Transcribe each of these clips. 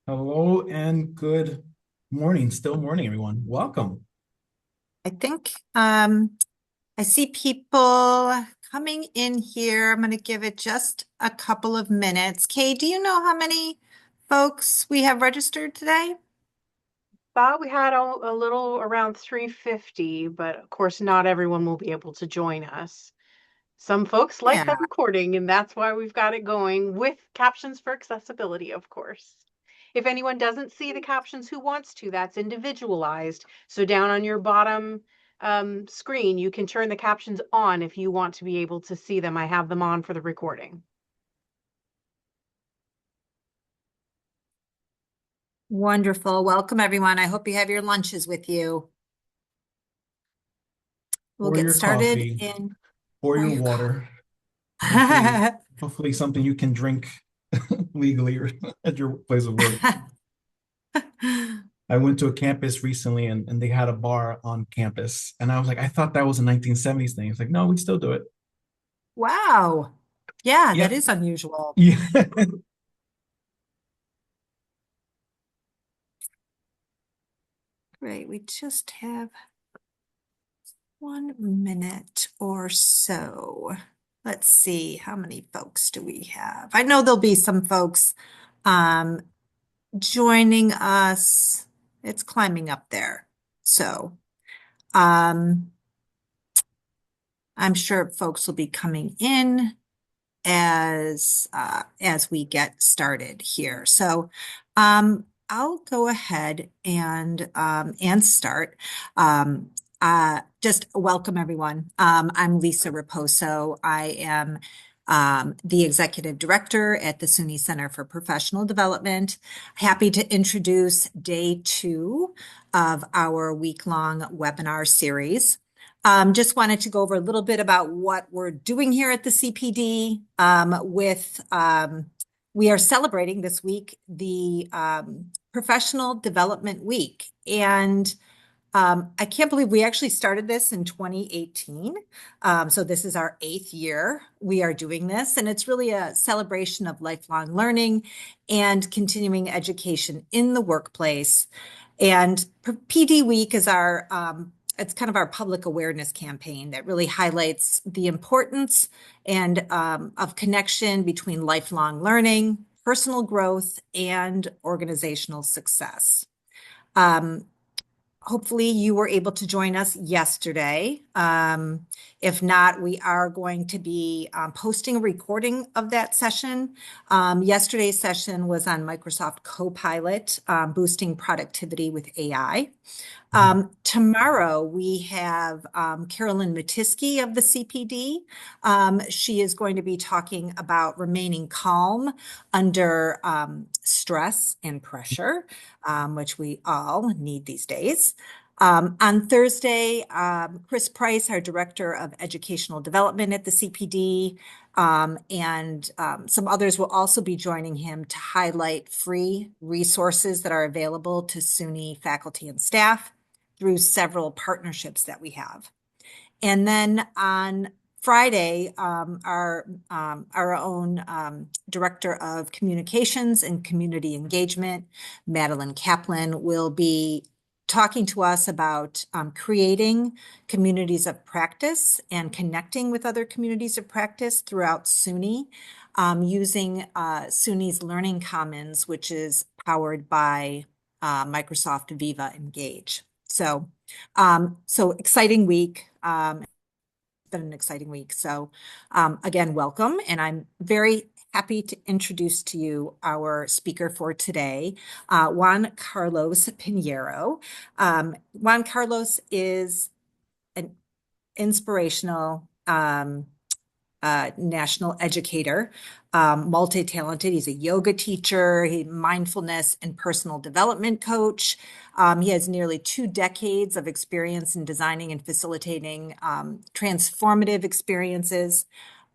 Hello and good morning. Still morning, everyone. Welcome. I think I see people coming in here. I'm going to give it just a couple of minutes. Kay, do you know how many folks we have registered today? Thought we had a little around 350, but of course, not everyone will be able to join us. Some folks like Yeah, the recording, and that's why we've got it going with captions for accessibility, of course. If anyone doesn't see the captions who wants to, that's individualized. So down on your bottom screen, you can turn the captions on if you want to be able to see them. I have them on for the recording. wonderful. Welcome, everyone. I hope you have your lunches with you. We'll Pour get your started coffee, in pour for your your water. Hopefully, coffee. hopefully something you can drink legally or at your place of work. I went to a campus recently and they had a bar on campus. And I was like, I thought that was a 1970s thing. It's like, no, we still do it. Wow. Yeah, that Yep. is unusual. Yeah. Great. We just have 1 minute or so. Let's see, how many folks do we have? I know there'll be some folks um, joining us. It's climbing up there. So um, I'm sure folks will be coming in as we get started here. So I'll go ahead and start. Just welcome everyone. I'm Lisa Raposo. I am the executive director at the SUNY Center for Professional Development. Happy to introduce day 2 of our week-long webinar series. Just wanted to go over a little bit about what we're doing here at the CPD we are celebrating this week the Professional Development Week. And I can't believe we actually started this in 2018. So this is our 8th year we are doing this, and it's really a celebration of lifelong learning and continuing education in the workplace. And PD Week is it's kind of our public awareness campaign that really highlights the importance and of connection between lifelong learning, personal growth, and organizational success. Um, Hopefully you were able to join us yesterday. If not, we are going to be posting a recording of that session. Yesterday's session was on Microsoft Copilot, boosting productivity with AI. Tomorrow we have Carolyn Matisky of the CPD. She is going to be talking about remaining calm under stress and pressure, which we all need these days. On Thursday, Chris Price, our Director of Educational Development at the CPD, and some others will also be joining him to highlight free resources that are available to SUNY faculty and staff through several partnerships that we have. And then on Friday, our own Director of Communications and Community Engagement, Madeline Kaplan, will be talking to us about creating communities of practice and connecting with other communities of practice throughout SUNY, using SUNY's Learning Commons, which is powered by Microsoft Viva Engage. So exciting week. It's been an exciting week. So again, welcome. And I'm very happy to introduce to you our speaker for today, Juan Carlos Pinheiro. Juan Carlos is an inspirational national educator, multi-talented. He's a yoga teacher, mindfulness and personal development coach. He has nearly 2 decades of experience in designing and facilitating transformative experiences.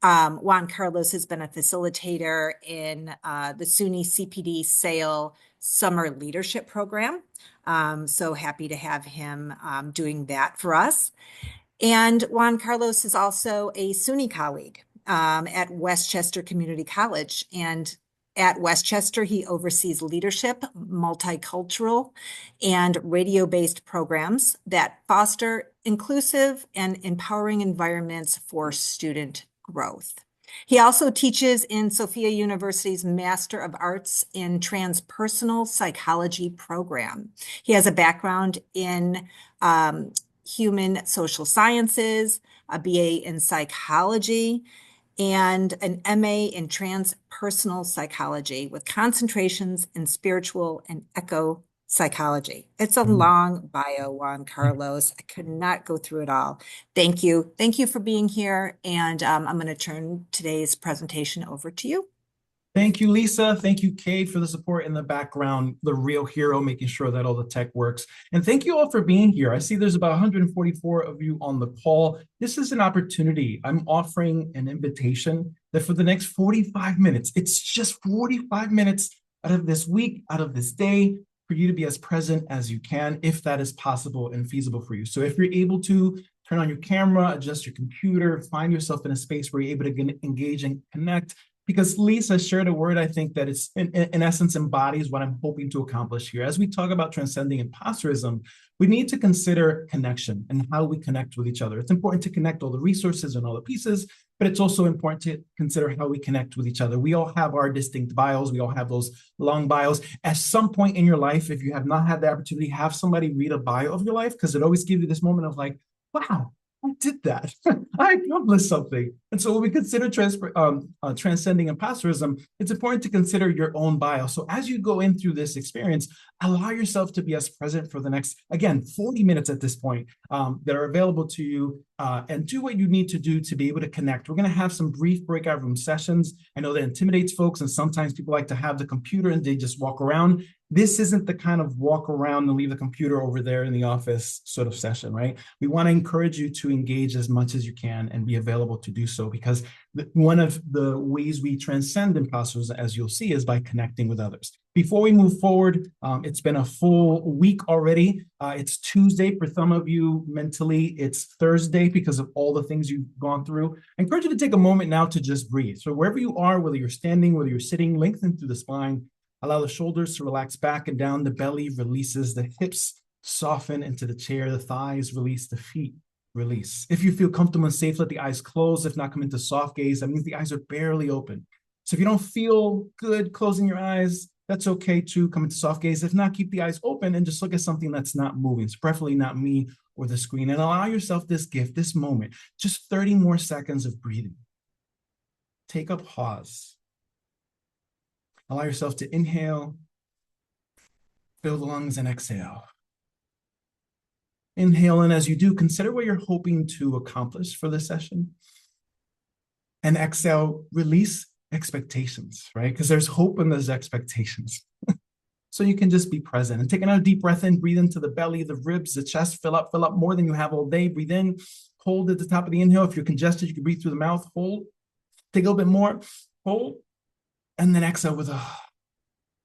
Juan Carlos has been a facilitator in the SUNY CPD SAIL Summer Leadership Program. So happy to have him doing that for us. And Juan Carlos is also a SUNY colleague at Westchester Community College. And At Westchester, he oversees leadership, multicultural, and radio-based programs that foster inclusive and empowering environments for student growth. He also teaches in Sophia University's Master of Arts in Transpersonal Psychology program. He has a background in human social sciences, a BA in psychology, and an MA in transpersonal psychology with concentrations in spiritual and eco psychology. It's a long bio, Juan Carlos. I could not go through it all. Thank you. Thank you for being here. And I'm going to turn today's presentation over to you. Thank you, Lisa. Thank you, Kay, for the support in the background, the real hero, making sure that all the tech works. And thank you all for being here. I see there's about 144 of you on the call. This is an opportunity. I'm offering an invitation that for the next 45 minutes, it's just 45 minutes out of this week, out of this day, for you to be as present as you can, if that is possible and feasible for you. So if you're able to turn on your camera, adjust your computer, find yourself in a space where you're able to engage and connect, because Lisa shared a word, I think, that it's in essence embodies what I'm hoping to accomplish here. As we talk about transcending imposterism, we need to consider connection and how we connect with each other. It's important to connect all the resources and all the pieces, but it's also important to consider how we connect with each other. We all have our distinct bios. We all have those long bios. At some point in your life, if you have not had the opportunity, have somebody read a bio of your life, because it always gives you this moment of like, wow, I did that. I accomplished something. And so when we consider transcending imposterism, it's important to consider your own bio. So as you go in through this experience, allow yourself to be as present for the next, again, 40 minutes at this point that are available to you, and do what you need to do to be able to connect. We're going to have some brief breakout room sessions. I know that intimidates folks, and sometimes people like to have the computer and they just walk around. This isn't the kind of walk around and leave the computer over there in the office sort of session, right? We want to encourage you to engage as much as you can and be available to do so, because one of the ways we transcend imposters, as you'll see, is by connecting with others. Before we move forward, it's been a full week already. It's Tuesday for some of you mentally. It's Thursday because of all the things you've gone through. I encourage you to take a moment now to just breathe. So wherever you are, whether you're standing, whether you're sitting, lengthen through the spine. Allow the shoulders to relax back and down. The belly releases. The hips soften into the chair. The thighs release. The feet release. If you feel comfortable and safe, let the eyes close. If not, come into soft gaze. That means the eyes are barely open. So if you don't feel good closing your eyes, that's okay too. Come into soft gaze. If not, keep the eyes open and just look at something that's not moving. So preferably not me or the screen. And allow yourself this gift, this moment, just 30 more seconds of breathing. Take a pause. Allow yourself to inhale, fill the lungs, and exhale. Inhale, and as you do, consider what you're hoping to accomplish for this session. And exhale, release expectations, right? Because there's hope and there's expectations. So you can just be present. And take another deep breath in, breathe into the belly, the ribs, the chest, fill up more than you have all day. Breathe in, hold at the top of the inhale. If you're congested, you can breathe through the mouth, hold. Take a little bit more, hold. And then exhale with a,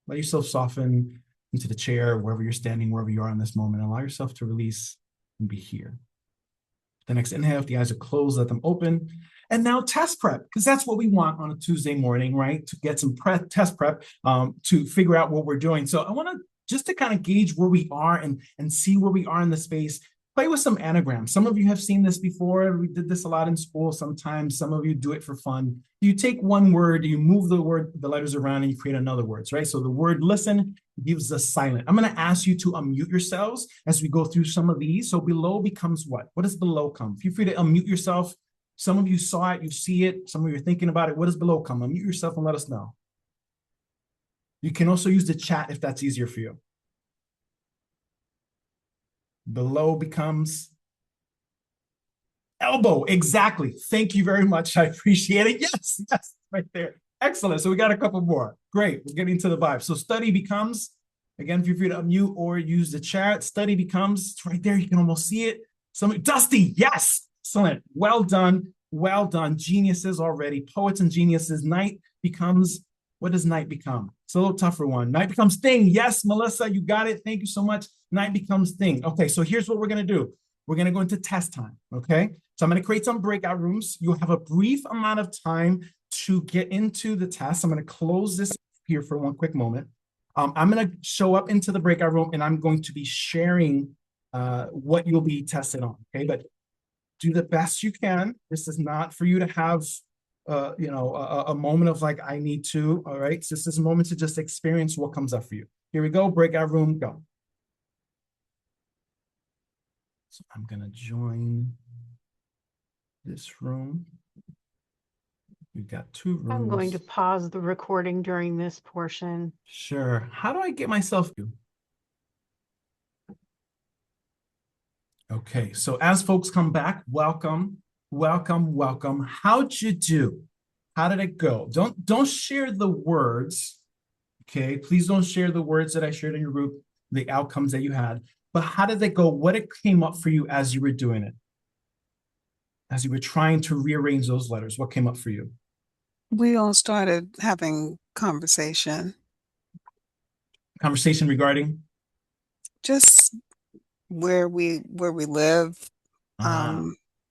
let yourself soften into the chair, wherever you're standing, wherever you are in this moment. Allow yourself to release and be here. The next inhale, if the eyes are closed, let them open. And now test prep, because that's what we want on a Tuesday morning, right? To get some test prep to figure out what we're doing. So I want to just to kind of gauge where we are and see where we are in the space. Play with some anagrams. Some of you have seen this before. We did this a lot in school sometimes. Some of you do it for fun. You take one word, you move the letters around, and you create another word, right? So the word listen gives us silent. I'm going to ask you to unmute yourselves as we go through some of these. So below becomes what? What does below come? Feel free to unmute yourself. Some of you saw it, you see it. Some of you are thinking about it. What does below come? Unmute yourself and let us know. You can also use the chat if that's easier for you. Below becomes elbow. Exactly. Thank you very much. I appreciate it. Yes, right there. Excellent. So we got a couple more. Great. We're getting to the vibe. So study becomes, again, feel free to unmute or use the chat. Study becomes, it's right there. You can almost see it. Dusty. Yes. Excellent. Well done. Well done. Geniuses already. Poets and geniuses. Night becomes, what does night become? It's a little tougher one. Night becomes thing. Yes, Melissa, you got it. Thank you so much. Night becomes thing. Okay, so here's what we're going to do. We're going to go into test time, okay? So I'm going to create some breakout rooms. You'll have a brief amount of time to get into the test. I'm going to close this here for one quick moment. I'm going to show up into the breakout room and I'm going to be sharing what you'll be tested on. Okay, but do the best you can. This is not for you to have, a moment of like, I need to. All right, so this is a moment to just experience what comes up for you. Here we go. Breakout room, go. So I'm going to join this room. We've got 2 rooms. I'm going to pause the recording during this portion. Sure. How do I get myself to? Okay, so as folks come back, welcome, welcome, welcome. How'd you do? How did it go? Don't share the words. Okay, please don't share the words that I shared in your group, the outcomes that you had. But how did it go? What it came up for you as you were doing it? As you were trying to rearrange those letters, what came up for you? We all started having conversation. Conversation regarding? Just where we live,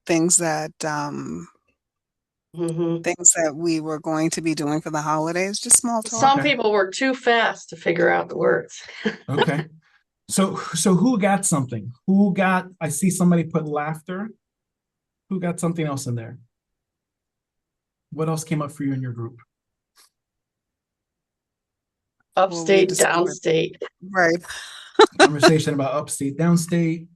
things that things that we were going to be doing for the holidays, just small talk. Some people were too fast to figure out the words. Okay. So who got something? I see somebody put laughter. Who got something else in there? What else came up for you in your group? Upstate, downstate. Right. Conversation about upstate, downstate,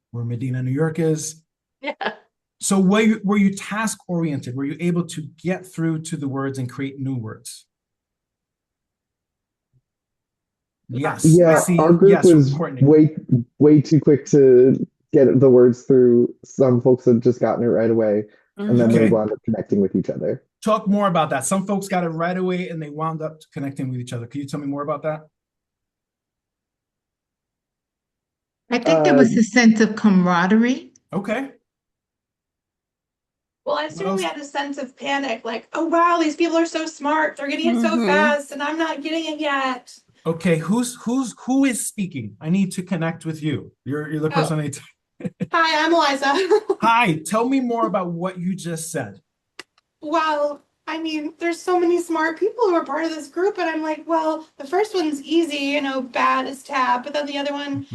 where Medina, New York is. Yeah. So were you task oriented? Were you able to get through to the words and create new words? Yes. Yeah, our group was way too quick to get the words through. Some folks had just gotten it right away, and then they wound up connecting with each other. Talk more about that. Some folks got it right away and they wound up connecting with each other. Can you tell me more about that? I think there was a sense of camaraderie. Okay. Well, I certainly had a sense of panic, like, oh wow, these people are so smart. They're getting it so fast, and I'm not getting it yet. Okay, who is speaking? I need to connect with you. You're the person I need to. Hi, I'm Eliza. Hi, tell me more about what you just said. Well, I mean, there's so many smart people who are part of this group, and I'm like, well, the first one's easy, bad as tab, but then the other one,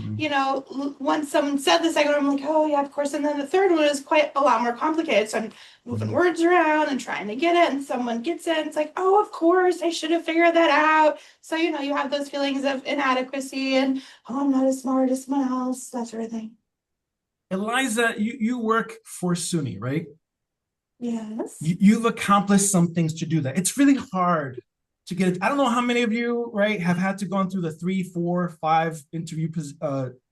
once someone said the second one, I'm like, oh yeah, of course, and then the third one is quite a lot more complicated, so I'm moving words around and trying to get it, and someone gets it, and it's like, oh, of course, I should have figured that out. So, you have those feelings of inadequacy and, oh, I'm not as smart as someone else, that sort of thing. Eliza, you work for SUNY, right? Yes. You've accomplished some things to do that. It's really hard to get it. I don't know how many of you, right, have had to go through the 3, 4, 5 interview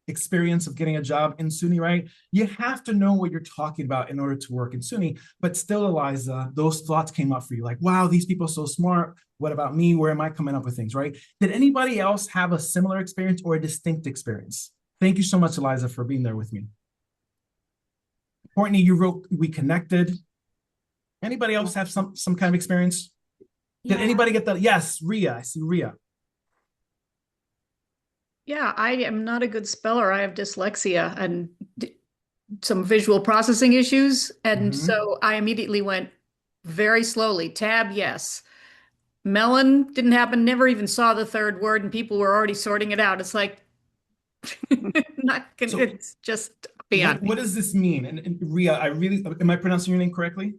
experience of getting a job in SUNY, right? You have to know what you're talking about in order to work in SUNY. But still, Eliza, those thoughts came up for you, like, wow, these people are so smart. What about me? Where am I coming up with things, right? Did anybody else have a similar experience or a distinct experience? Thank you so much, Eliza, for being there with me. Courtney, you wrote, we connected. Anybody else have some kind of experience? Did anybody get that? Yes, Ria. I see Ria. Yeah, I am not a good speller. I have dyslexia and some visual processing issues. And so I immediately went very slowly. Tab, yes. Melon didn't happen, never even saw the third word, and people were already sorting it out. It's like, it's just beyond me. What does this mean? And Ria, am I pronouncing your name correctly?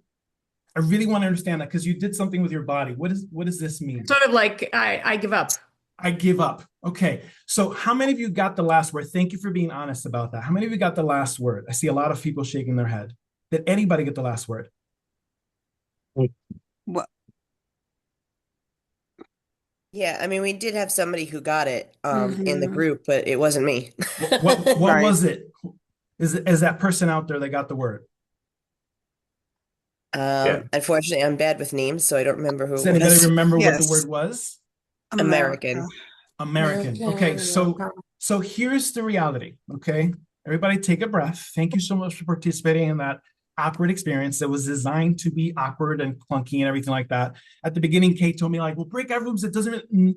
I really want to understand that because you did something with your body. What does this mean? Sort of like I give up. I give up. Okay. So how many of you got the last word? Thank you for being honest about that. How many of you got the last word? I see a lot of people shaking their head. Did anybody get the last word? What? Yeah, I mean, we did have somebody who got it in the group, but it wasn't me. What was it? Is that person out there that got the word? Unfortunately, I'm bad with names, so I don't remember who. Does anybody remember what the word was? American. Okay, so here's the reality. Okay, everybody, take a breath. Thank you so much for participating in that awkward experience that was designed to be awkward and clunky and everything like that. At the beginning, Kate told me like, well, breakout rooms, it doesn't really,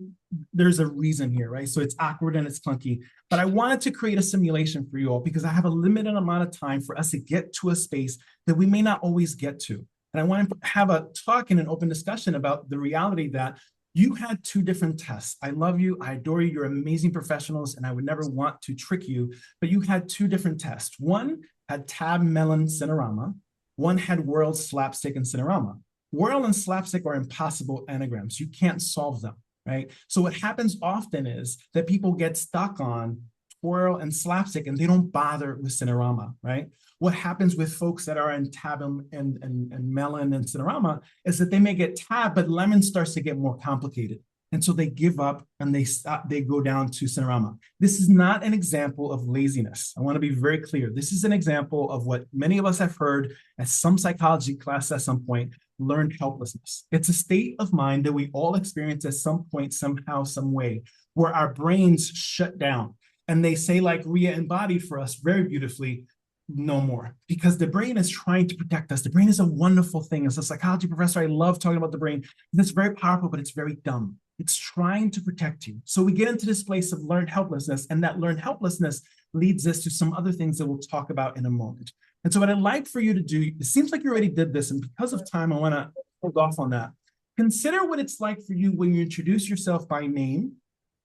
there's a reason here, right? So it's awkward and it's clunky, but I wanted to create a simulation for you all because I have a limited amount of time for us to get to a space that we may not always get to. And I want to have a talk and an open discussion about the reality that you had two different tests. I love you, I adore you, you're amazing professionals, and I would never want to trick you, but you had two different tests. One had tab, melon, cinerama. One had world, slapstick, and cinerama. Whirl and slapstick are impossible anagrams. You can't solve them, right? So what happens often is that people get stuck on twirl and slapstick and they don't bother with cinerama, right? What happens with folks that are in tab and melon and cinerama is that they may get tab, but lemon starts to get more complicated. And so they give up and they go down to cinerama. This is not an example of laziness. I want to be very clear. This is an example of what many of us have heard at some psychology class at some point, learned helplessness. It's a state of mind that we all experience at some point, somehow, some way, where our brains shut down. And they say, like Ria embodied for us very beautifully, no more, because the brain is trying to protect us. The brain is a wonderful thing. As a psychology professor, I love talking about the brain. It's very powerful, but it's very dumb. It's trying to protect you. So we get into this place of learned helplessness, and that learned helplessness leads us to some other things that we'll talk about in a moment. And so what I'd like for you to do, it seems like you already did this, and because of time, I want to hold off on that. Consider what it's like for you when you introduce yourself by name,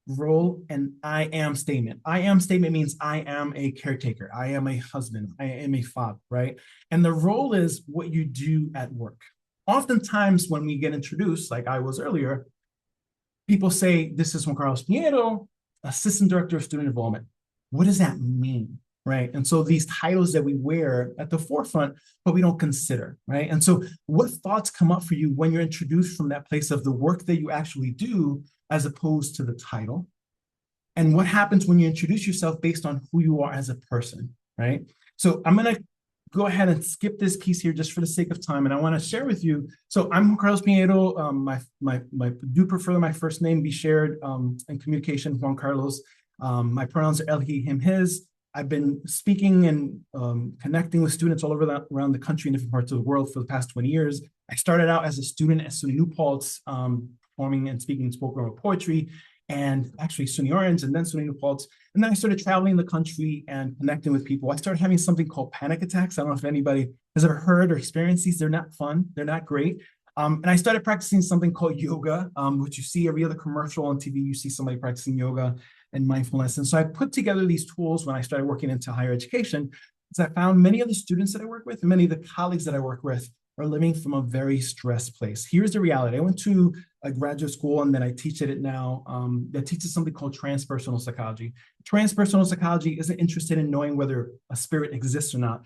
role, and I am statement. I am statement means I am a caretaker. I am a husband. I am a father, right? And the role is what you do at work. Oftentimes when we get introduced, like I was earlier, people say, this is Juan Carlos Piñero, Assistant Director of Student Involvement. What does that mean, right? And so these titles that we wear at the forefront, but we don't consider, right? And so what thoughts come up for you when you're introduced from that place of the work that you actually do as opposed to the title? And what happens when you introduce yourself based on who you are as a person, right? So I'm going to go ahead and skip this piece here just for the sake of time. And I want to share with you. So I'm Juan Carlos Piñero. I do prefer my first name be shared in communication, Juan Carlos. My pronouns are él, he, him, his. I've been speaking and connecting with students all over around the country in different parts of the world for the past 20 years. I started out as a student at SUNY New Paltz, performing and speaking spoken word poetry, and actually SUNY Orange and then SUNY New Paltz. And then I started traveling the country and connecting with people. I started having something called panic attacks. I don't know if anybody has ever heard or experienced these. They're not fun. They're not great. And I started practicing something called yoga, which you see every other commercial on TV. You see somebody practicing yoga and mindfulness. And so I put together these tools when I started working into higher education, because I found many of the students that I work with and many of the colleagues that I work with are living from a very stressed place. Here's the reality. I went to a graduate school and then I teach it now that teaches something called transpersonal psychology. Transpersonal psychology isn't interested in knowing whether a spirit exists or not.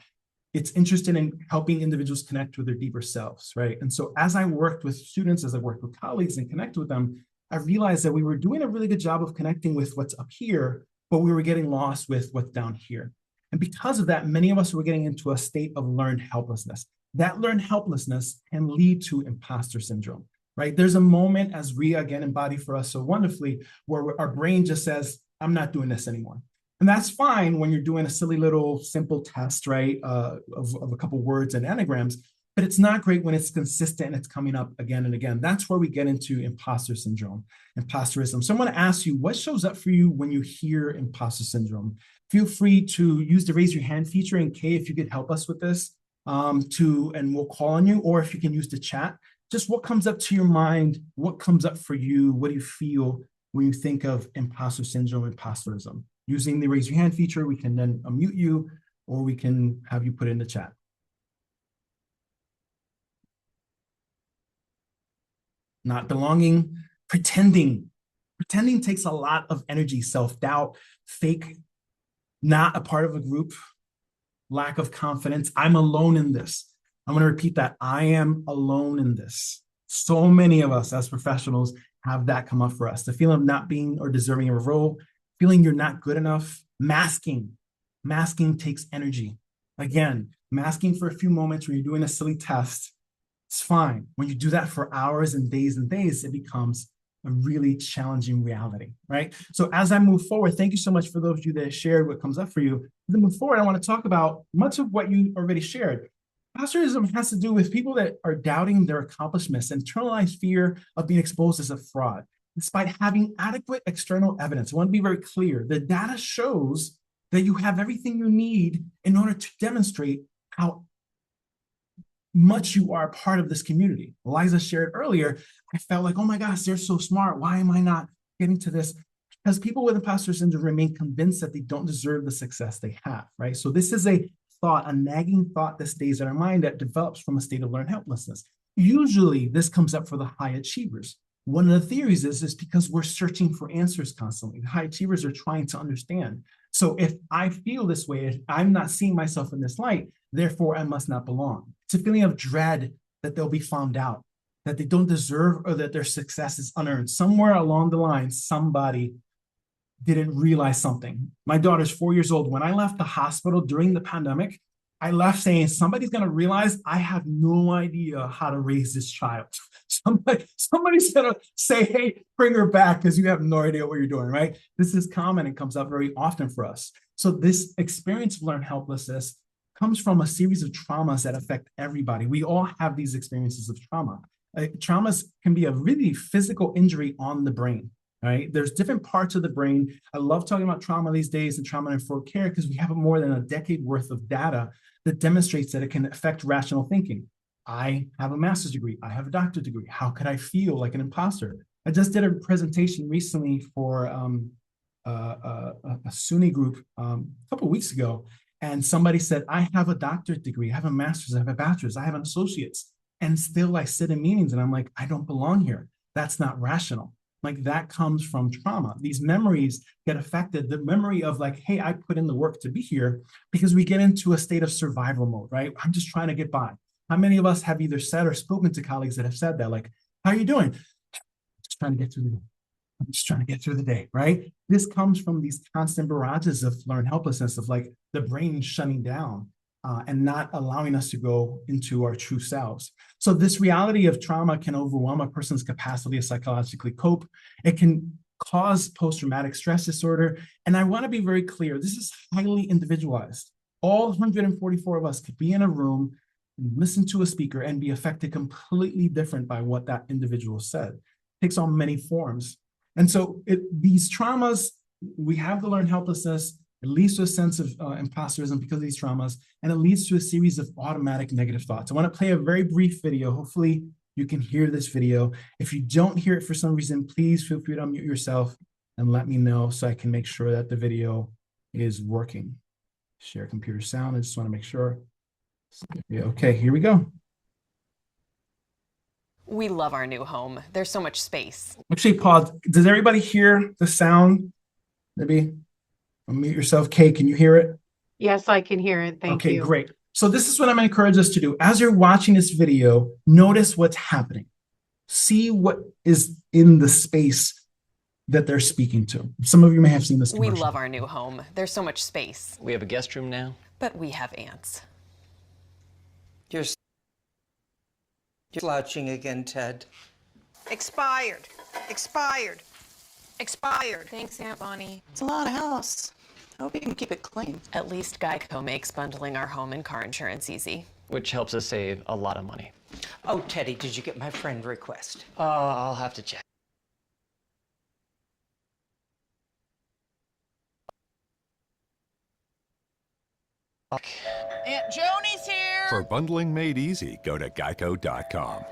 It's interested in helping individuals connect with their deeper selves, right? And so as I worked with students, as I worked with colleagues and connected with them, I realized that we were doing a really good job of connecting with what's up here, but we were getting lost with what's down here. And because of that, many of us were getting into a state of learned helplessness. That learned helplessness can lead to imposter syndrome, right? There's a moment, as Ria again embodied for us so wonderfully, where our brain just says, I'm not doing this anymore. And that's fine when you're doing a silly little simple test, right, of a couple words and anagrams, but it's not great when it's consistent and it's coming up again and again. That's where we get into imposter syndrome, imposterism. So I want to ask you, what shows up for you when you hear imposter syndrome? Feel free to use the raise your hand feature, and Kay, if you could help us with this, and we'll call on you, or if you can use the chat, just what comes up to your mind, what comes up for you, what do you feel when you think of imposter syndrome, imposterism? Using the raise your hand feature, we can then unmute you, or we can have you put it in the chat. Not belonging, pretending. Pretending takes a lot of energy, self-doubt, fake, not a part of a group, lack of confidence. I'm alone in this. I'm going to repeat that. I am alone in this. So many of us as professionals have that come up for us. The feeling of not being or deserving of a role, feeling you're not good enough, masking. Masking takes energy. Again, masking for a few moments when you're doing a silly test, it's fine. When you do that for hours and days, it becomes a really challenging reality, right? So as I move forward, thank you so much for those of you that shared what comes up for you. As I move forward, I want to talk about much of what you already shared. Imposterism has to do with people that are doubting their accomplishments, internalized fear of being exposed as a fraud, despite having adequate external evidence. I want to be very clear. The data shows that you have everything you need in order to demonstrate how much you are a part of this community. Eliza shared earlier, I felt like, oh my gosh, they're so smart. Why am I not getting to this? Because people with imposter syndrome remain convinced that they don't deserve the success they have, right? So this is a thought, a nagging thought that stays in our mind that develops from a state of learned helplessness. Usually this comes up for the high achievers. One of the theories is because we're searching for answers constantly. The high achievers are trying to understand. So if I feel this way, if I'm not seeing myself in this light, therefore I must not belong. It's a feeling of dread that they'll be found out, that they don't deserve, or that their success is unearned. Somewhere along the line, somebody didn't realize something. My daughter's 4 years old. When I left the hospital during the pandemic, I left saying, somebody's going to realize I have no idea how to raise this child. Somebody's going to say, hey, bring her back because you have no idea what you're doing, right? This is common and comes up very often for us. So this experience of learned helplessness comes from a series of traumas that affect everybody. We all have these experiences of trauma. Traumas can be a really physical injury on the brain. Right? There's different parts of the brain. I love talking about trauma these days and trauma-informed care because we have more than a decade worth of data that demonstrates that it can affect rational thinking. I have a master's degree. I have a doctorate degree. How could I feel like an imposter? I just did a presentation recently for a SUNY group a couple of weeks ago, and somebody said, I have a doctorate degree. I have a master's. I have a bachelor's. I have an associate's. And still I sit in meetings and I'm like, I don't belong here. That's not rational. Like that comes from trauma. These memories get affected. The memory of like, hey, I put in the work to be here, because we get into a state of survival mode, right? I'm just trying to get by. How many of us have either said or spoken to colleagues that have said that? Like, how are you doing? Just trying to get through the day. I'm just trying to get through the day, right? This comes from these constant barrages of learned helplessness, of like the brain shutting down and not allowing us to go into our true selves. So this reality of trauma can overwhelm a person's capacity to psychologically cope. It can cause post-traumatic stress disorder. And I want to be very clear, this is highly individualized. All 144 of us could be in a room, listen to a speaker, and be affected completely different by what that individual said. It takes on many forms. And so these traumas, we have the learned helplessness. It leads to a sense of imposterism because of these traumas, and it leads to a series of automatic negative thoughts. I want to play a very brief video. Hopefully you can hear this video. If you don't hear it for some reason, please feel free to unmute yourself and let me know so I can make sure that the video is working. Share computer sound. I just want to make sure. Okay, here we go. We love our new home. There's so much space. Actually, pause. Does everybody hear the sound? Maybe unmute yourself. Kay, can you hear it? Yes, I can hear it. Thank you. Okay, great. So this is what I'm going to encourage us to do. As you're watching this video, notice what's happening. See what is in the space that they're speaking to. Some of you may have seen this commercial. We love our new home. There's so much space. We have a guest room now. But we have ants. You're slouching again, Ted. Expired. Expired. Expired. Thanks, Aunt Bonnie. It's a lot of house. I hope you can keep it clean. At least Geico makes bundling our home and car insurance easy. Which helps us save a lot of money. Oh, Teddy, did you get my friend request? I'll have to check. Aunt Joni's here. For bundling made easy, go to geico.com.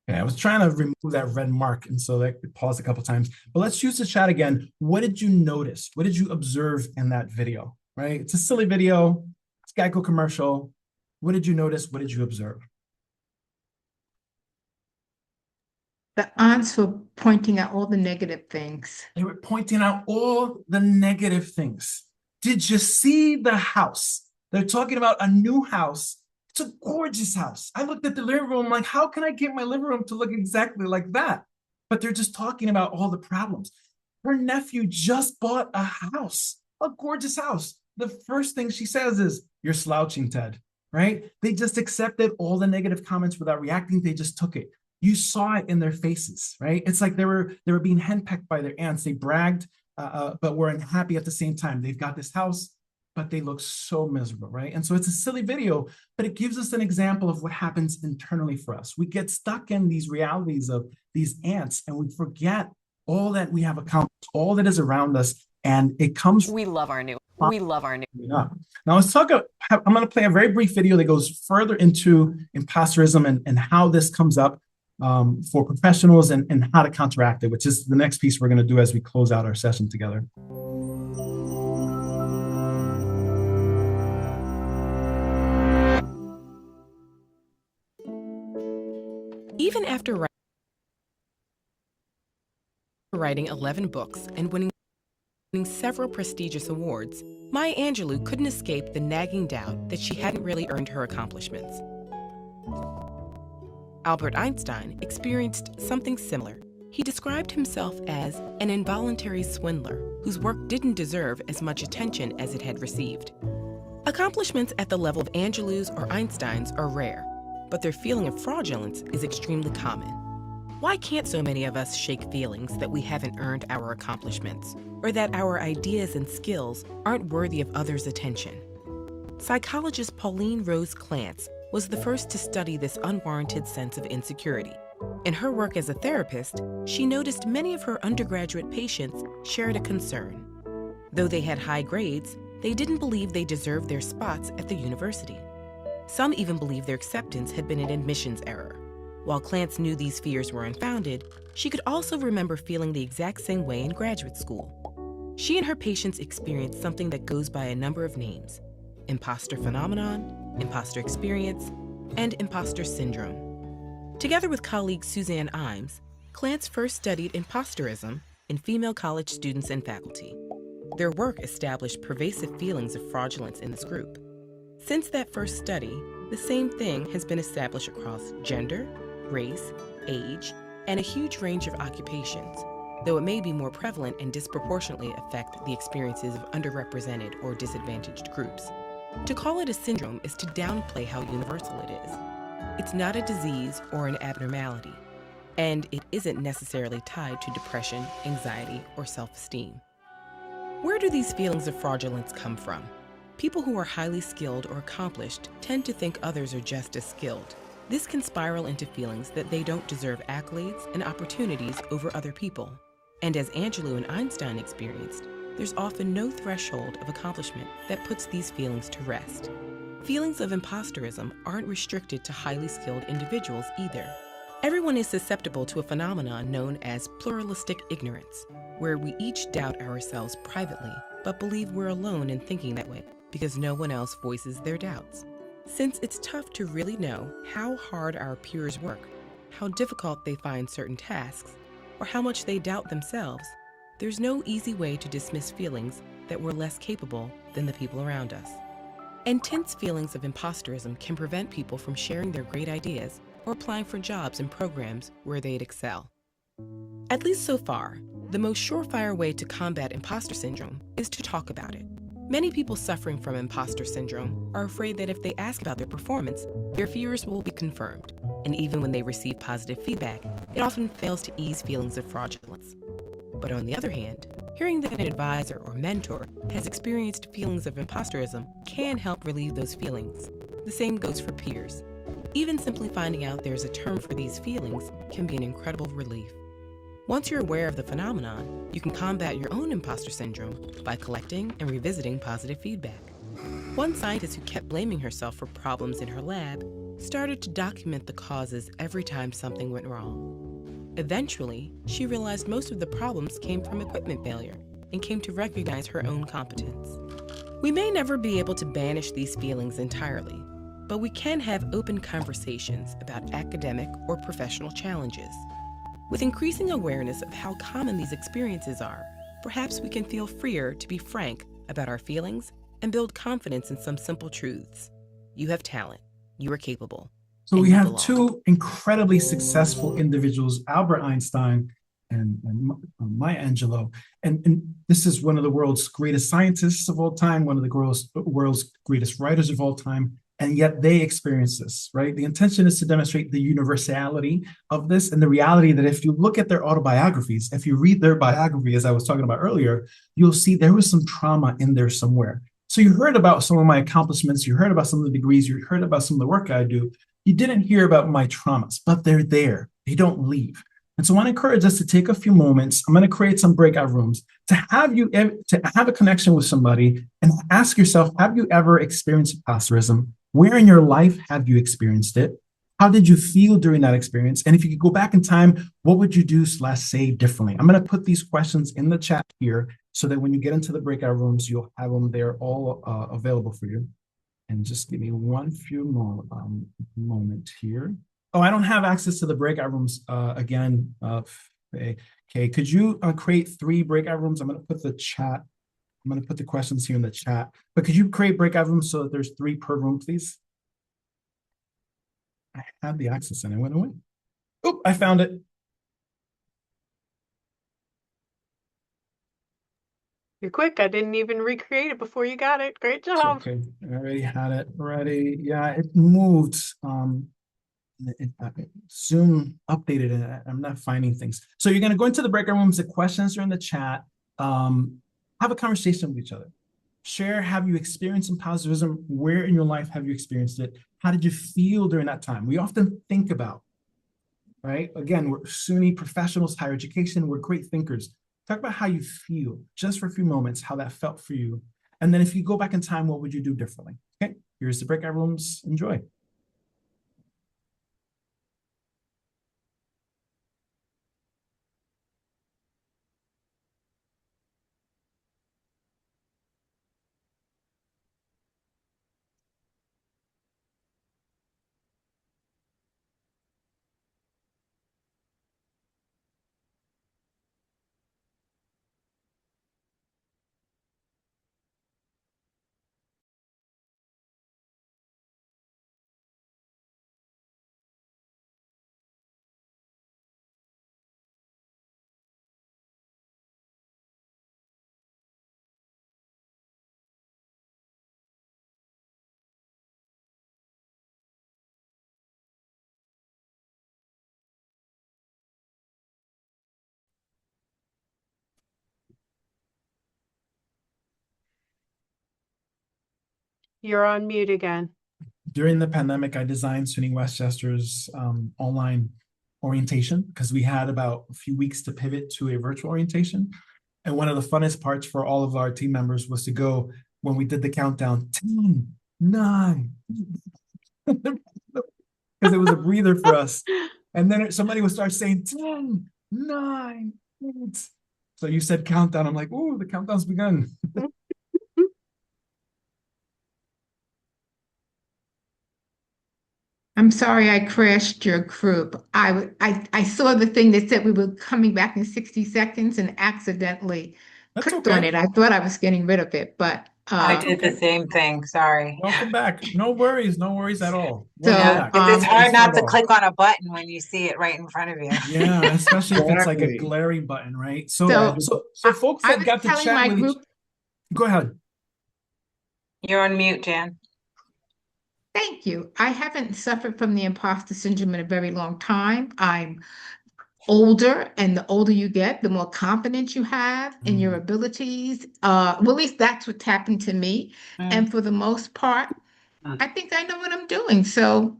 Okay, I was trying to remove that red mark, and so that paused a couple times. But let's use the chat again. What did you notice? What did you observe in that video? Right? It's a silly video. It's a Geico commercial. What did you notice? What did you observe? The aunts were pointing out all the negative things. They were pointing out all the negative things. Did you see the house? They're talking about a new house. It's a gorgeous house. I looked at the living room like, how can I get my living room to look exactly like that? But they're just talking about all the problems. Her nephew just bought a house, a gorgeous house. The first thing she says is, you're slouching, Ted, right? They just accepted all the negative comments without reacting. They just took it. You saw it in their faces, right? It's like they were being henpecked by their aunts. They bragged, but were unhappy at the same time. They've got this house, but they look so miserable, right? And so it's a silly video, but it gives us an example of what happens internally for us. We get stuck in these realities of these ants, and we forget all that we have accomplished, all that is around us, And it comes. We love our new. Now let's talk. I'm going to play a very brief video that goes further into imposterism and how this comes up for professionals and how to counteract it, which is the next piece we're going to do as we close out our session together. Even after writing 11 books and winning several prestigious awards, Maya Angelou couldn't escape the nagging doubt that she hadn't really earned her accomplishments. Albert Einstein experienced something similar. He described himself as an involuntary swindler whose work didn't deserve as much attention as it had received. Accomplishments at the level of Angelou's or Einstein's are rare, but their feeling of fraudulence is extremely common. Why can't so many of us shake feelings that we haven't earned our accomplishments, or that our ideas and skills aren't worthy of others' attention? Psychologist Pauline Rose Clance was the first to study this unwarranted sense of insecurity. In her work as a therapist, she noticed many of her undergraduate patients shared a concern. Though they had high grades, they didn't believe they deserved their spots at the university. Some even believed their acceptance had been an admissions error. While Clance knew these fears were unfounded, she could also remember feeling the exact same way in graduate school. She and her patients experienced something that goes by a number of names: imposter phenomenon, imposter experience, and imposter syndrome. Together with colleague Suzanne Imes, Clance first studied imposterism in female college students and faculty. Their work established pervasive feelings of fraudulence in this group. Since that first study, the same thing has been established across gender, race, age, and a huge range of occupations, though it may be more prevalent and disproportionately affect the experiences of underrepresented or disadvantaged groups. To call it a syndrome is to downplay how universal it is. It's not a disease or an abnormality, and it isn't necessarily tied to depression, anxiety, or self-esteem. Where do these feelings of fraudulence come from? People who are highly skilled or accomplished tend to think others are just as skilled. This can spiral into feelings that they don't deserve accolades and opportunities over other people. And as Angelou and Einstein experienced, there's often no threshold of accomplishment that puts these feelings to rest. Feelings of imposterism aren't restricted to highly skilled individuals either. Everyone is susceptible to a phenomenon known as pluralistic ignorance, where we each doubt ourselves privately, but believe we're alone in thinking that way because no one else voices their doubts. Since it's tough to really know how hard our peers work, how difficult they find certain tasks, or how much they doubt themselves, there's no easy way to dismiss feelings that we're less capable than the people around us. Intense feelings of imposterism can prevent people from sharing their great ideas or applying for jobs and programs where they'd excel. At least so far, the most surefire way to combat imposter syndrome is to talk about it. Many people suffering from imposter syndrome are afraid that if they ask about their performance, their fears will be confirmed. And even when they receive positive feedback, it often fails to ease feelings of fraudulence. But on the other hand, hearing that an advisor or mentor has experienced feelings of imposterism can help relieve those feelings. The same goes for peers. Even simply finding out there's a term for these feelings can be an incredible relief. Once you're aware of the phenomenon, you can combat your own imposter syndrome by collecting and revisiting positive feedback. One scientist who kept blaming herself for problems in her lab started to document the causes every time something went wrong. Eventually, she realized most of the problems came from equipment failure and came to recognize her own competence. We may never be able to banish these feelings entirely, but we can have open conversations about academic or professional challenges. With increasing awareness of how common these experiences are, perhaps we can feel freer to be frank about our feelings and build confidence in some simple truths. You have talent. You are capable. So we have two incredibly successful individuals, Albert Einstein and Maya Angelou. And this is one of the world's greatest scientists of all time, one of the world's greatest writers of all time. And yet they experience this, right? The intention is to demonstrate the universality of this and the reality that if you look at their autobiographies, if you read their biography, as I was talking about earlier, you'll see there was some trauma in there somewhere. So you heard about some of my accomplishments, you heard about some of the degrees, you heard about some of the work I do. You didn't hear about my traumas, but they're there. They don't leave. And so I want to encourage us to take a few moments. I'm going to create some breakout rooms to have a connection with somebody and ask yourself, have you ever experienced imposterism? Where in your life have you experienced it? How did you feel during that experience? And if you could go back in time, what would you do / say differently? I'm going to put these questions in the chat here so that when you get into the breakout rooms, you'll have them there all available for you. And just give me one few more moment here. Oh, I don't have access to the breakout rooms again. Okay, could you create 3 breakout rooms? I'm going to put the questions here in the chat. But could you create breakout rooms so that there's 3 per room, please? I had the access and it went away. Oh, I found it. You're quick. I didn't even recreate it before you got it. Great job. Okay, I already had it ready. Yeah, it moved. Zoom updated it. I'm not finding things. So you're going to go into the breakout rooms. The questions are in the chat. Have a conversation with each other. Share, have you experienced imposterism? Where in your life have you experienced it? How did you feel during that time? We often think about, right? Again, we're SUNY professionals, higher education. We're great thinkers. Talk about how you feel, just for a few moments, how that felt for you. And then if you go back in time, what would you do differently? Okay, here's the breakout rooms. Enjoy. You're on mute again. During the pandemic, I designed SUNY Westchester's online orientation because we had about a few weeks to pivot to a virtual orientation. And one of the funnest parts for all of our team members was to go when we did the countdown, 10, 9, because it was a breather for us. And then somebody would start saying 10, 9, 8. So you said countdown. I'm like, ooh, the countdown's begun. I'm sorry I crashed your group. I saw the thing that said we were coming back in 60 seconds and accidentally clicked on it. I thought I was getting rid of it, but I did the same thing. Sorry. Welcome back. No worries at all. It's hard not to click on a button when you see it right in front of you. Yeah, especially if it's like a glaring button, right? So folks that got to chat with each, go ahead. You're on mute, Jan. Thank you. I haven't suffered from the imposter syndrome in a very long time. I'm older, and the older you get, the more confidence you have in your abilities. Well, at least that's what's happened to me. And for the most part, I think I know what I'm doing. So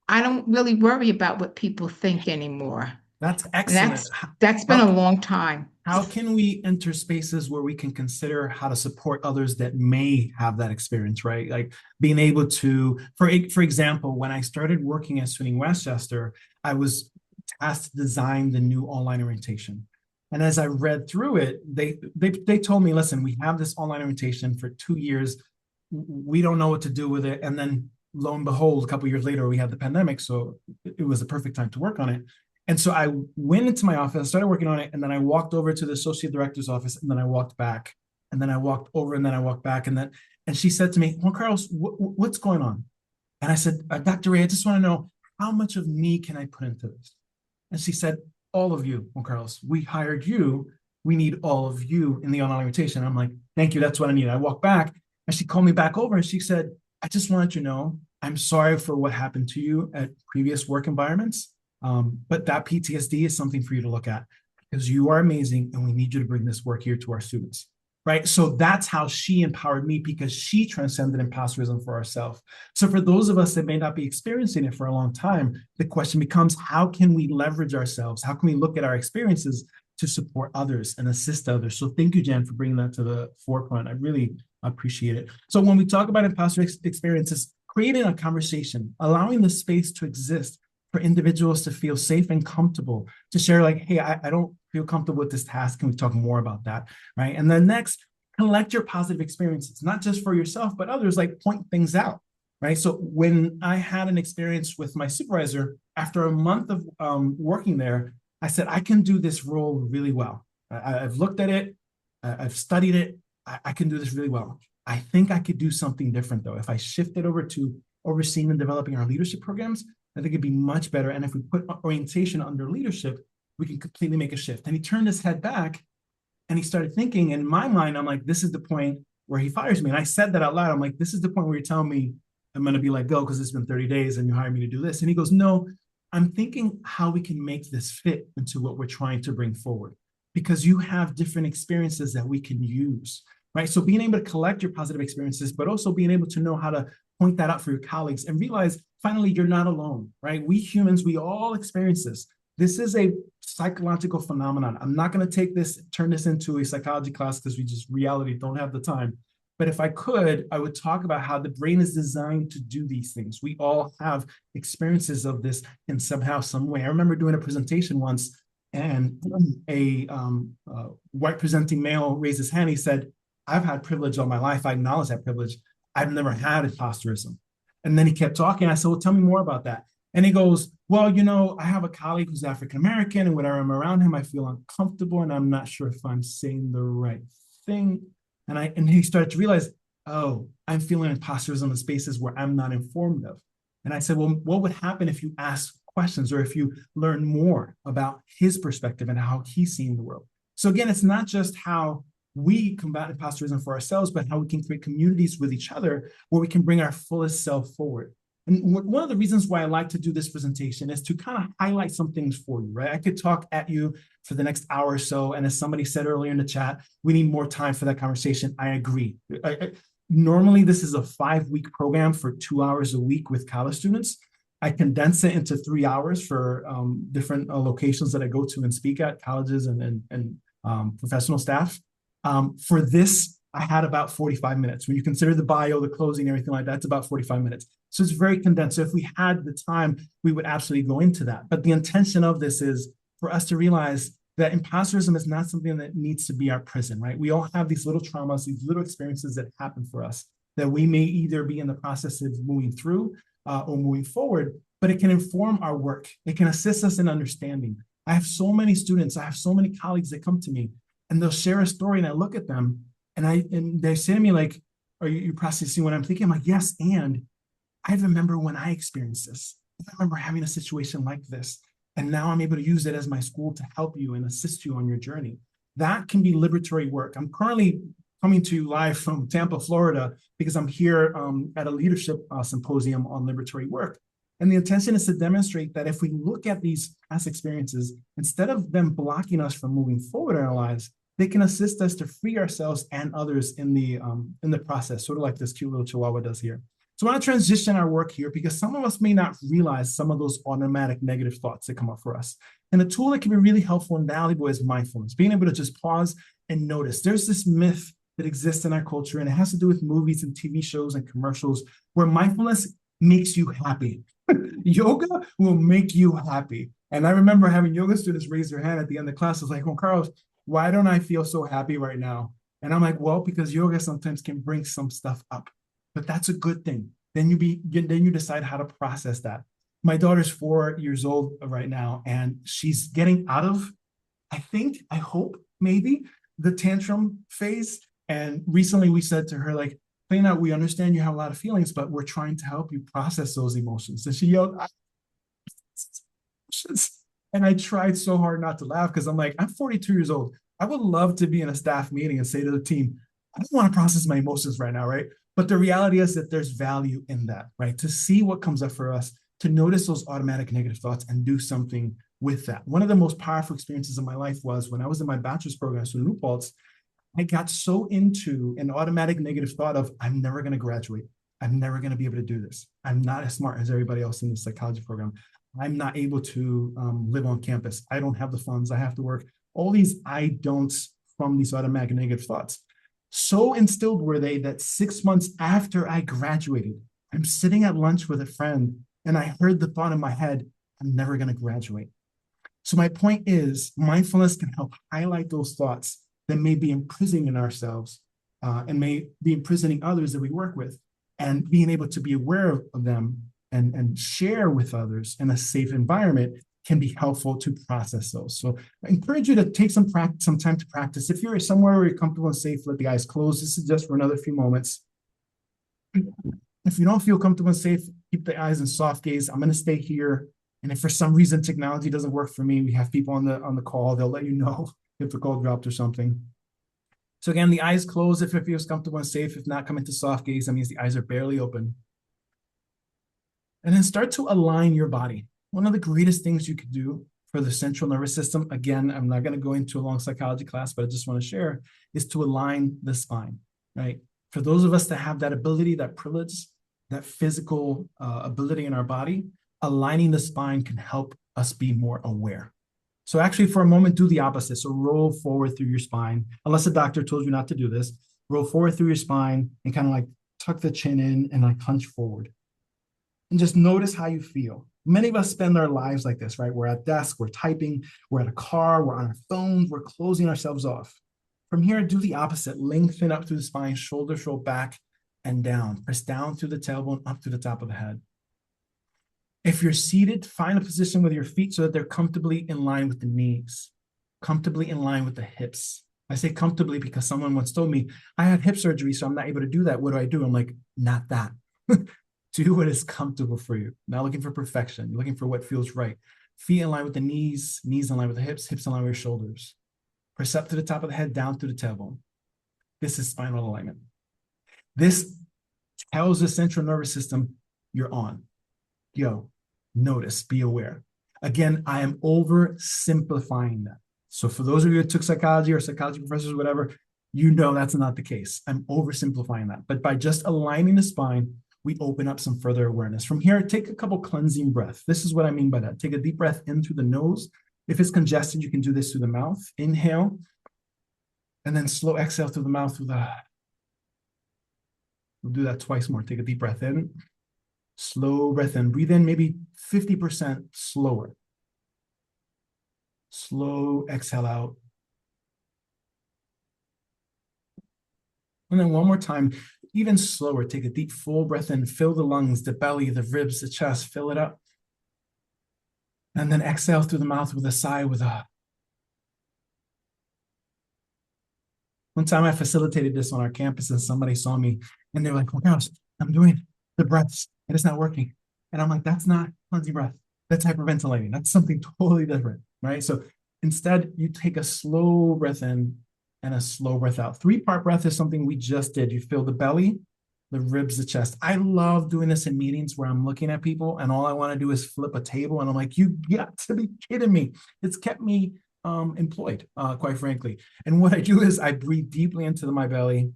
I don't really worry about what people think anymore. That's excellent. That's been a long time. How can we enter spaces where we can consider how to support others that may have that experience, right? Like being able to, for example, when I started working at SUNY Westchester, I was tasked to design the new online orientation. And as I read through it, they told me, listen, we have this online orientation for 2 years. We don't know what to do with it. And then lo and behold, a couple of years later, we had the pandemic. So it was the perfect time to work on it. And so I went into my office, started working on it, and then I walked over to the associate director's office, and then I walked back, and then I walked over, and then I walked back, and she said to me, Juan Carlos, what's going on? And I said, Dr. Ray, I just want to know, how much of me can I put into this? And she said, all of you, Juan Carlos. We hired you. We need all of you in the online orientation. I'm like, thank you. That's what I need. I walked back, and she called me back over, and she said, I just wanted you to know, I'm sorry for what happened to you at previous work environments. But that PTSD is something for you to look at because you are amazing and we need you to bring this work here to our students, right? So that's how she empowered me, because she transcended imposterism for herself. So for those of us that may not be experiencing it for a long time, the question becomes, how can we leverage ourselves? How can we look at our experiences to support others and assist others? So thank you, Jen, for bringing that to the forefront. I really appreciate it. So when we talk about imposter experiences, creating a conversation, allowing the space to exist for individuals to feel safe and comfortable, to share like, hey, I don't feel comfortable with this task. Can we talk more about that, right? And then next, collect your positive experiences, not just for yourself, but others, like point things out, right? So when I had an experience with my supervisor, after a month of working there, I said, I can do this role really well. I've looked at it, I've studied it, I can do this really well. I think I could do something different though. If I shifted over to overseeing and developing our leadership programs, I think it'd be much better. And if we put orientation under leadership, we can completely make a shift. And he turned his head back and he started thinking. In my mind, I'm like, this is the point where he fires me. And I said that out loud. I'm like, this is the point where you're telling me I'm going to be let go because it's been 30 days and you hired me to do this. And he goes, no, I'm thinking how we can make this fit into what we're trying to bring forward, because you have different experiences that we can use, right? So being able to collect your positive experiences, but also being able to know how to point that out for your colleagues and realize finally you're not alone, right? We humans, we all experience this. This is a psychological phenomenon. I'm not going to turn this into a psychology class because we just reality don't have the time. But if I could, I would talk about how the brain is designed to do these things. We all have experiences of this in somehow, some way. I remember doing a presentation once, and a white presenting male raised his hand. He said, I've had privilege all my life. I acknowledge that privilege. I've never had imposterism. And then he kept talking. I said, well, tell me more about that. And he goes, well, you know, I have a colleague who's African-American, and whenever I'm around him, I feel uncomfortable, and I'm not sure if I'm saying the right thing. And he started to realize, oh, I'm feeling imposterism in spaces where I'm not informed of. And I said, well, what would happen if you ask questions or if you learn more about his perspective and how he's seeing the world? So again, it's not just how we combat imposterism for ourselves, but how we can create communities with each other where we can bring our fullest self forward. And one of the reasons why I like to do this presentation is to kind of highlight some things for you, right? I could talk at you for the next hour or so. And as somebody said earlier in the chat, we need more time for that conversation. I agree. Normally, this is a 5-week program for 2 hours a week with college students. I condense it into 3 hours for different locations that I go to and speak at, colleges and professional staff. For this, I had about 45 minutes. When you consider the bio, the closing, everything like that, it's about 45 minutes. So it's very condensed. So if we had the time, we would absolutely go into that. But the intention of this is for us to realize that imposterism is not something that needs to be our prison, right? We all have these little traumas, these little experiences that happen for us that we may either be in the process of moving through or moving forward, but it can inform our work. It can assist us in understanding. I have so many students, I have so many colleagues that come to me and they'll share a story and I look at them and they say to me like, are you processing what I'm thinking? I'm like, yes, and I remember when I experienced this. I remember having a situation like this. And now I'm able to use it as my school to help you and assist you on your journey. That can be liberatory work. I'm currently coming to you live from Tampa, Florida, because I'm here at a leadership symposium on liberatory work. And the intention is to demonstrate that if we look at these past experiences, instead of them blocking us from moving forward in our lives, they can assist us to free ourselves and others in the process, sort of like this cute little chihuahua does here. So I want to transition our work here because some of us may not realize some of those automatic negative thoughts that come up for us. And a tool that can be really helpful and valuable is mindfulness, being able to just pause and notice. There's this myth that exists in our culture, and it has to do with movies and TV shows and commercials where mindfulness makes you happy. Yoga will make you happy. And I remember having yoga students raise their hand at the end of the class. I was like, Juan Carlos, why don't I feel so happy right now? And I'm like, well, because yoga sometimes can bring some stuff up. But that's a good thing. Then you decide how to process that. My daughter's 4 years old right now, and she's getting out of, I hope, maybe the tantrum phase. And recently we said to her, like, Plena, we understand you have a lot of feelings, but we're trying to help you process those emotions. And she yelled, and I tried so hard not to laugh because I'm like, I'm 42 years old. I would love to be in a staff meeting and say to the team, I don't want to process my emotions right now, right? But the reality is that there's value in that, right? To see what comes up for us, to notice those automatic negative thoughts and do something with that. One of the most powerful experiences of my life was when I was in my bachelor's program, so Imposterism, I got so into an automatic negative thought of, I'm never going to graduate. I'm never going to be able to do this. I'm not as smart as everybody else in the psychology program. I'm not able to live on campus. I don't have the funds. I have to work. All these I don'ts from these automatic negative thoughts. So instilled were they that 6 months after I graduated, I'm sitting at lunch with a friend and I heard the thought in my head, I'm never going to graduate. So my point is, mindfulness can help highlight those thoughts that may be imprisoning ourselves and may be imprisoning others that we work with, and being able to be aware of them and share with others in a safe environment can be helpful to process those. So I encourage you to take some time to practice. If you're somewhere where you're comfortable and safe, let the eyes close. This is just for another few moments. If you don't feel comfortable and safe, keep the eyes in soft gaze. I'm going to stay here. And if for some reason technology doesn't work for me, we have people on the call. They'll let you know if the call dropped or something. So again, the eyes closed if it feels comfortable and safe. If not, come into soft gaze. That means the eyes are barely open. And then start to align your body. One of the greatest things you could do for the central nervous system, again, I'm not going to go into a long psychology class, but I just want to share, is to align the spine, right? For those of us that have that ability, that privilege, that physical ability in our body, aligning the spine can help us be more aware. So actually, for a moment, do the opposite. So roll forward through your spine, unless the doctor told you not to do this. Roll forward through your spine and kind of like tuck the chin in and like hunch forward. And just notice how you feel. Many of us spend our lives like this, right? We're at desk, we're typing, we're at a car, we're on our phones, we're closing ourselves off. From here, do the opposite. Lengthen up through the spine, shoulders roll back and down. Press down through the tailbone, up to the top of the head. If you're seated, find a position with your feet so that they're comfortably in line with the knees, comfortably in line with the hips. I say comfortably because someone once told me, I had hip surgery, so I'm not able to do that. What do? I'm like, not that. Do what is comfortable for you. Not looking for perfection. You're looking for what feels right. Feet in line with the knees, knees in line with the hips, hips in line with your shoulders. Press up to the top of the head, down through the tailbone. This is spinal alignment. This tells the central nervous system you're on. Yo, notice, be aware. Again, I am oversimplifying that. So for those of you who took psychology or psychology professors, whatever, you know that's not the case. I'm oversimplifying that. But by just aligning the spine, we open up some further awareness. From here, take a couple cleansing breaths. This is what I mean by that. Take a deep breath in through the nose. If it's congested, you can do this through the mouth. Inhale, and then slow exhale through the mouth with a... We'll do that twice more. Take a deep breath in. Slow breath in. Breathe in maybe 50% slower. Slow exhale out. And then one more time, even slower. Take a deep full breath in. Fill the lungs, the belly, the ribs, the chest. Fill it up. And then exhale through the mouth with a sigh with a... One time I facilitated this on our campus and somebody saw me and they were like, oh my gosh, I'm doing the breaths and it's not working. And I'm like, that's not cleansing breath. That's hyperventilating. That's something totally different, right? So instead, you take a slow breath in and a slow breath out. 3-part breath is something we just did. You feel the belly, the ribs, the chest. I love doing this in meetings where I'm looking at people and all I want to do is flip a table. And I'm like, you got to be kidding me. It's kept me employed, quite frankly. And what I do is I breathe deeply into my belly.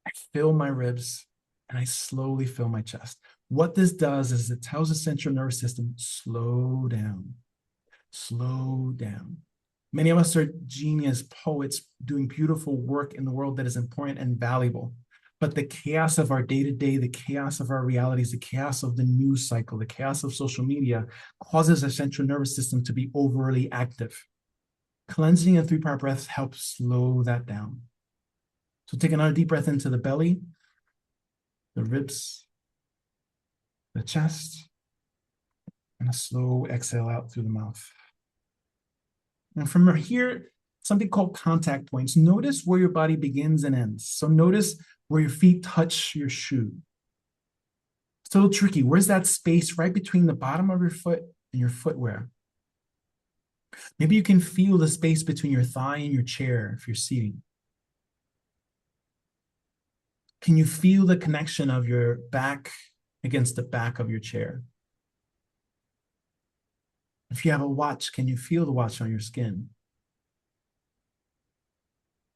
I fill my ribs and I slowly fill my chest. What this does is it tells the central nervous system, slow down, slow down. Many of us are genius poets doing beautiful work in the world that is important and valuable. But the chaos of our day-to-day, the chaos of our realities, the chaos of the news cycle, the chaos of social media causes our central nervous system to be overly active. Cleansing and 3-part breaths help slow that down. So take another deep breath into the belly, the ribs, the chest, and a slow exhale out through the mouth. And from here, something called contact points. Notice where your body begins and ends. So notice where your feet touch your shoe. It's a little tricky. Where's that space right between the bottom of your foot and your footwear? Maybe you can feel the space between your thigh and your chair if you're seating. Can you feel the connection of your back against the back of your chair? If you have a watch, can you feel the watch on your skin?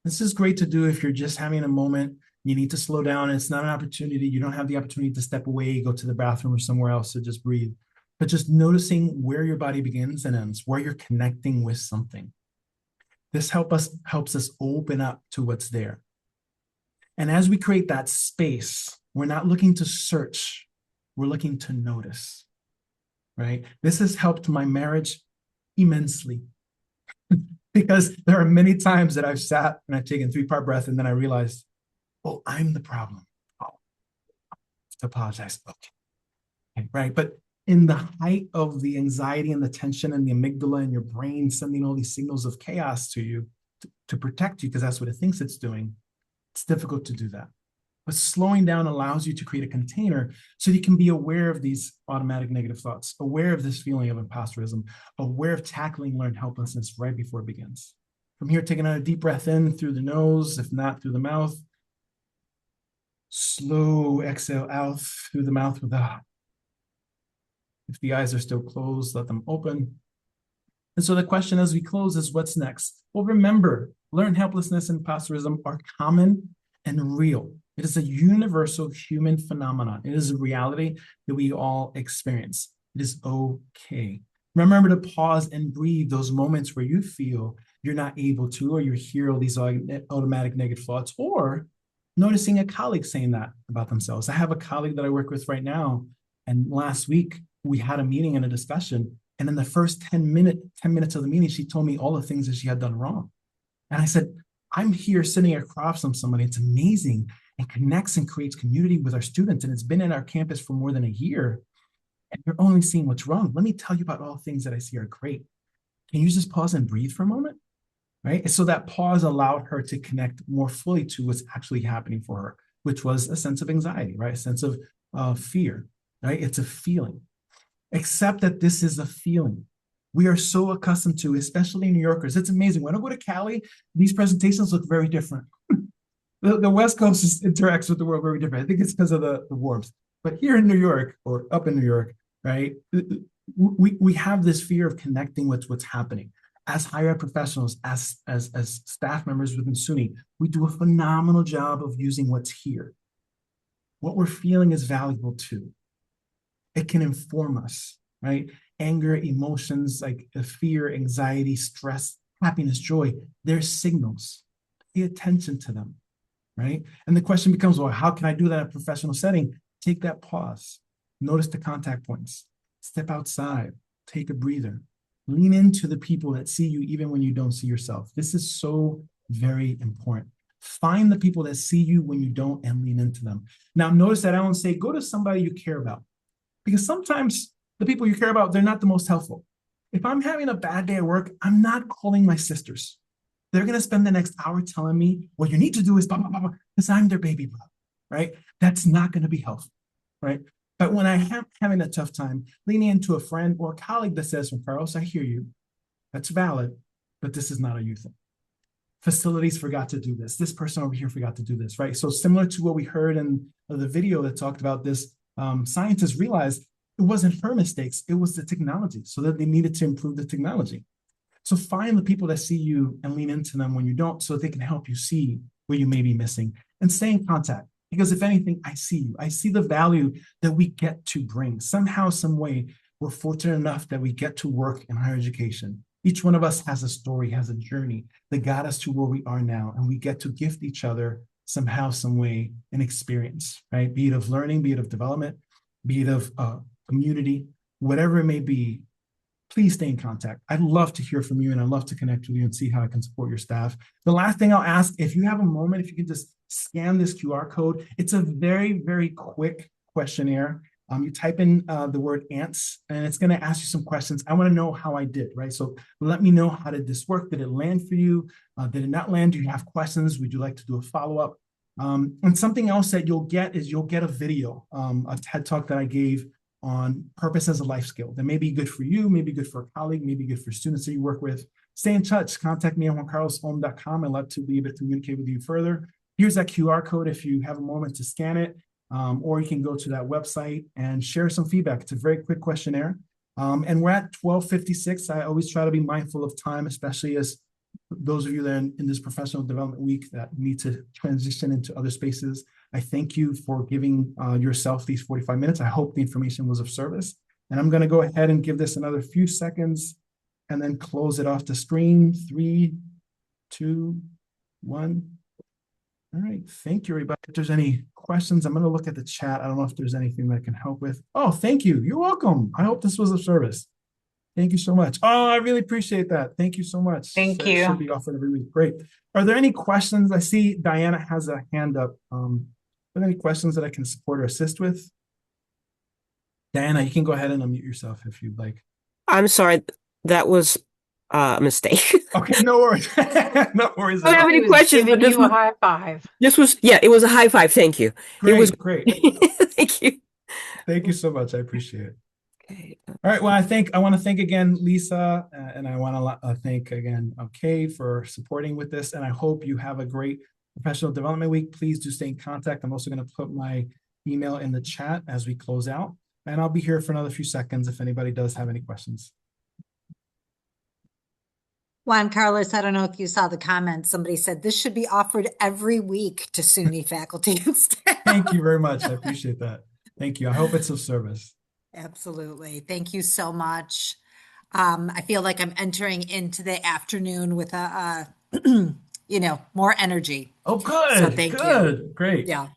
This is great to do if you're just having a moment, you need to slow down, and it's not an opportunity, you don't have the opportunity to step away, go to the bathroom or somewhere else to just breathe, but just noticing where your body begins and ends, where you're connecting with something. This helps us open up to what's there. And as we create that space, we're not looking to search, we're looking to notice, right? This has helped my marriage immensely. Because there are many times that I've sat and I've taken 3-part breath and then I realized, oh, I'm the problem. Oh, to apologize. Okay, right. But in the height of the anxiety and the tension and the amygdala and your brain sending all these signals of chaos to you to protect you, because that's what it thinks it's doing, it's difficult to do that. But slowing down allows you to create a container so you can be aware of these automatic negative thoughts, aware of this feeling of imposterism, aware of tackling learned helplessness right before it begins. From here, take another deep breath in through the nose, if not through the mouth. Slow exhale out through the mouth with a. If the eyes are still closed, let them open. And so the question as we close is, what's next? Well, remember, learned helplessness and imposterism are common and real. It is a universal human phenomenon. It is a reality that we all experience. It is okay. Remember to pause and breathe those moments where you feel you're not able to, or you hear all these automatic negative thoughts, or noticing a colleague saying that about themselves. I have a colleague that I work with right now, and last week we had a meeting and a discussion, and in the first 10 minutes of the meeting, she told me all the things that she had done wrong. And I said, I'm here sitting across from somebody. It's amazing and connects and creates community with our students. And it's been in our campus for more than a year. And you're only seeing what's wrong. Let me tell you about all things that I see are great. Can you just pause and breathe for a moment? Right? And so that pause allowed her to connect more fully to what's actually happening for her, which was a sense of anxiety, right? A sense of fear, right? It's a feeling. Accept that this is a feeling. We are so accustomed to, especially New Yorkers. It's amazing. When I go to Cali, these presentations look very different. The West Coast interacts with the world very different. I think it's because of the warmth. But here in New York, or up in New York, right, we have this fear of connecting with what's happening. As higher ed professionals, as staff members within SUNY, we do a phenomenal job of using what's here. What we're feeling is valuable too. It can inform us, right? Anger, emotions like fear, anxiety, stress, happiness, joy, they're signals. Pay attention to them, right? And the question becomes, well, how can I do that in a professional setting? Take that pause. Notice the contact points. Step outside. Take a breather. Lean into the people that see you even when you don't see yourself. This is so very important. Find the people that see you when you don't and lean into them. Now, notice that I don't say, go to somebody you care about. Because sometimes the people you care about, they're not the most helpful. If I'm having a bad day at work, I'm not calling my sisters. They're going to spend the next hour telling me what you need to do is blah, blah, blah, blah, because I'm their baby brother, right? That's not going to be helpful, right? But when I am having a tough time, leaning into a friend or a colleague that says, well, Carlos, I hear you. That's valid, but this is not a you thing. Facilities forgot to do this. This person over here forgot to do this, right? So similar to what we heard in the video that talked about this, scientists realized it wasn't her mistakes, it was the technology, so that they needed to improve the technology. So find the people that see you and lean into them when you don't, so they can help you see where you may be missing, and stay in contact. Because if anything, I see you. I see the value that we get to bring. Somehow, some way, we're fortunate enough that we get to work in higher education. Each one of us has a story, has a journey that got us to where we are now, and we get to gift each other somehow, some way, an experience, right? Be it of learning, be it of development, be it of community, whatever it may be. Please stay in contact. I'd love to hear from you, and I'd love to connect with you and see how I can support your staff. The last thing I'll ask, if you have a moment, if you can just scan this QR code. It's a very, very quick questionnaire. You type in the word A.N.T.s, and it's going to ask you some questions. I want to know how I did, right? So let me know, how did this work? Did it land for you? Did it not land? Do you have questions? Would you like to do a follow-up? And something else that you'll get is you'll get a video, a TED Talk that I gave on purpose as a life skill that may be good for you, may be good for a colleague, may be good for students that you work with. Stay in touch. Contact me at juancarlosom.com. I'd love to be able to communicate with you further. Here's that QR code if you have a moment to scan it, or you can go to that website and share some feedback. It's a very quick questionnaire. And we're at 12:56. I always try to be mindful of time, especially as those of you that are in this professional development week that need to transition into other spaces, I thank you for giving yourself these 45 minutes. I hope the information was of service. And I'm going to go ahead and give this another few seconds and then close it off the screen. 3, 2, 1. All right. Thank you, everybody. If there's any questions, I'm going to look at the chat. I don't know if there's anything that I can help with. Oh, thank you. You're welcome. I hope this was of service. Thank you so much. Oh, I really appreciate that. Thank you so much. Thank So it you. should be offered every week. Great. Are there any questions? I see Diana has a hand up. Are there any questions that I can support or assist with? Diana, you can go ahead and unmute yourself if you'd like. I'm sorry, that was a mistake. Okay, no worries. No worries. I don't have any questions, but Giving you a high five. this was, yeah, it was a high five. Thank you. Great, It was great. Thank you. Thank you so much. I appreciate it. All right. Well, I want to thank again Lisa, and I want to thank again Kay for supporting with this. And I hope you have a great professional development week. Please do stay in contact. I'm also going to put my email in the chat as we close out, and I'll be here for another few seconds if anybody does have any questions. Juan Carlos, I don't know if you saw the comments. Somebody said this should be offered every week to SUNY faculty and staff. Thank you very much. I appreciate that. Thank you. I hope it's of service. Absolutely. Thank you so much. I feel like I'm entering into the afternoon with a, more energy. Oh, good. So thank you. Good. Great. Yeah.